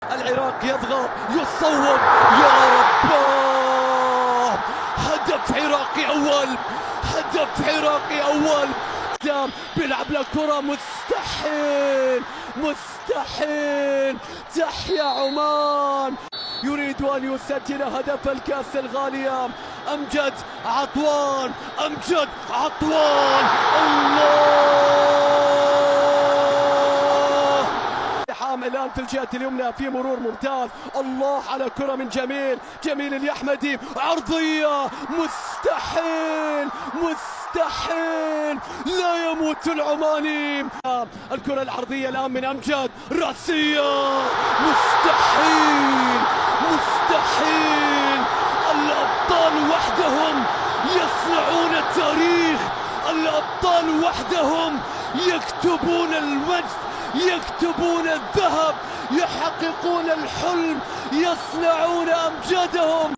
العراق يضغط يصوب يا رب، هدف عراقي أول، هدف عراقي أول. بيلعب له كرة، مستحيل مستحيل. تحيا عمان، يريد أن يسجل هدف الكأس الغالية. أمجد عطوان، أمجد عطوان، الله. الآن في الجهة اليمنى في مرور ممتاز، الله على كرة من جميل اليحمدي، عرضية، مستحيل مستحيل، لا يموت العماني. الكرة العرضية الآن من أمجد، راسية، مستحيل مستحيل. الأبطال وحدهم يصنعون التاريخ، الأبطال وحدهم يكتبون المجد، يكتبون الذهب، يحققون الحلم، يصنعون أمجادهم.